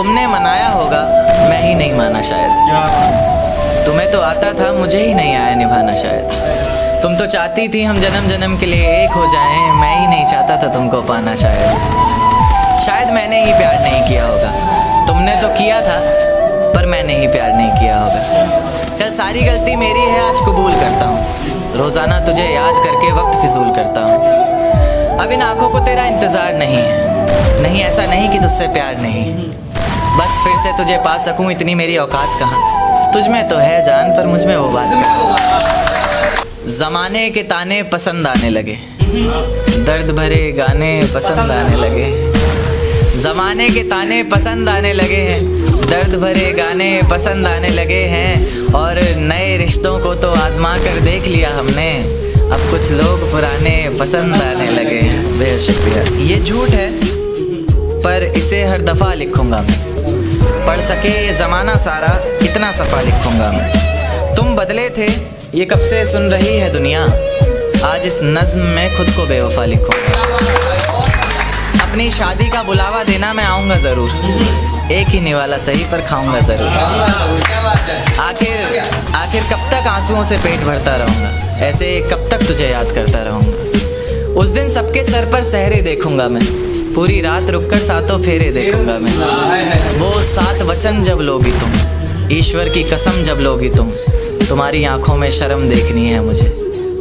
तुमने मनाया होगा, मैं ही नहीं माना शायद। तुम्हें तो आता था, मुझे ही नहीं आया निभाना शायद। तुम तो चाहती थी हम जन्म जन्म के लिए एक हो जाएं, मैं ही नहीं चाहता था तुमको पाना शायद मैंने ही प्यार नहीं किया होगा। तुमने तो किया था पर मैंने ही प्यार नहीं किया होगा। चल सारी गलती मेरी है, आज कबूल करता हूँ। रोज़ाना तुझे याद करके वक्त फिजूल करता हूँ। अब इन आँखों को तेरा इंतज़ार नहीं है, नहीं ऐसा नहीं कि तुझसे प्यार नहीं। बस फिर से तुझे पा सकूँ इतनी मेरी औकात कहाँ। तुझ में तो है जान पर मुझ में वो बात कहाँ। ज़माने के ताने पसंद आने लगे, दर्द भरे गाने पसंद आने लगे। ज़माने के ताने पसंद आने लगे हैं, दर्द भरे गाने पसंद आने लगे हैं। और नए रिश्तों को तो आजमा कर देख लिया हमने, अब कुछ लोग पुराने पसंद आने लगे हैं। बेहद शुक्रिया। ये झूठ है पर इसे हर दफ़ा लिखूँगा मैं, पढ़ सके ये ज़माना सारा इतना सफ़ा लिखूँगा मैं। तुम बदले थे ये कब से सुन रही है दुनिया, आज इस नज़्म में खुद को बेवफा लिखूँगा। अपनी शादी का बुलावा देना मैं आऊँगा ज़रूर, एक ही निवाला सही पर खाऊँगा ज़रूर। आखिर कब तक आंसुओं से पेट भरता रहूँगा, ऐसे कब तक तुझे याद करता रहूँगा। उस दिन सबके सर पर सहरे देखूँगा मैं, पूरी रात रुककर सातों फेरे देखूँगा मैं। वो 7 वचन जब लोगी तुम, ईश्वर की कसम जब लोगी तुम, तुम्हारी आँखों में शर्म देखनी है मुझे।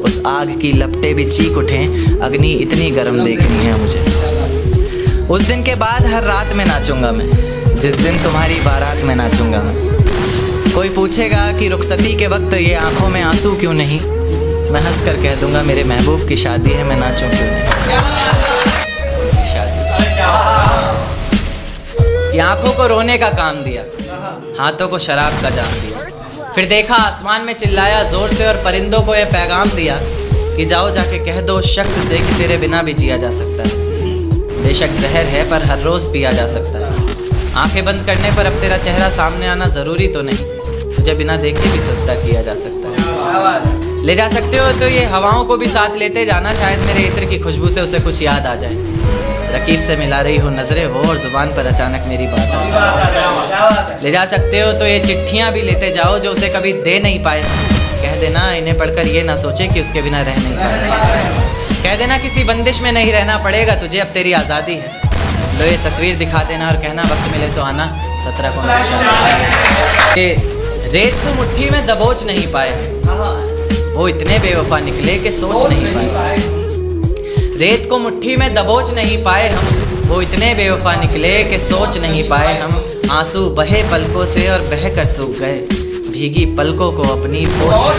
उस आग की लपटें भी चीख उठें, अग्नि इतनी गर्म देखनी है मुझे। उस दिन के बाद हर रात में नाचूंगा मैं, जिस दिन तुम्हारी बारात में नाचूंगा मैं। कोई पूछेगा कि रुखसती के वक्त ये आंखों में आंसू क्यों नहीं, मैं हंस कर कह दूंगा मेरे महबूब की शादी है, मैं नाचूं क्यों नहीं। ये आंखों को रोने का काम दिया, हाथों को शराब का जाम दिया। फिर देखा आसमान में चिल्लाया जोर से और परिंदों को ये पैगाम दिया कि जाओ जाके कह दो उस शख्स से कि तेरे बिना भी जिया जा सकता है। बेशक जहर है पर हर रोज़ पिया जा सकता है। आंखें बंद करने पर अब तेरा चेहरा सामने आना ज़रूरी तो नहीं, तुझे बिना देखे भी सजदा किया जा सकता है। ले जा सकते हो तो ये हवाओं को भी साथ लेते जाना, शायद मेरे इत्र की खुशबू से उसे कुछ याद आ जाए। रकीब से मिला रही हो नज़रें वो और ज़ुबान पर अचानक मेरी बात आ जाए। ले जा सकते हो तो ये चिट्ठियाँ भी लेते जाओ जो उसे कभी दे नहीं पाए। कह देना इन्हें पढ़कर ये ना सोचे कि उसके बिना रह नहीं पाए। कह देना किसी बंदिश में नहीं रहना पड़ेगा तुझे, अब तेरी आज़ादी है। लो ये तस्वीर दिखा देना और कहना वक्त मिले तो आना 17 को। रेत को मुट्ठी में दबोच नहीं पाए, वो इतने बेवफा निकले कि सोच नहीं पाए। रेत को मुट्ठी में दबोच नहीं पाए हम, वो इतने बेवफा निकले कि सोच नहीं पाए हम। आंसू बहे पलकों से और बह कर सूख गए, भीगी पलकों को अपनी पोंछ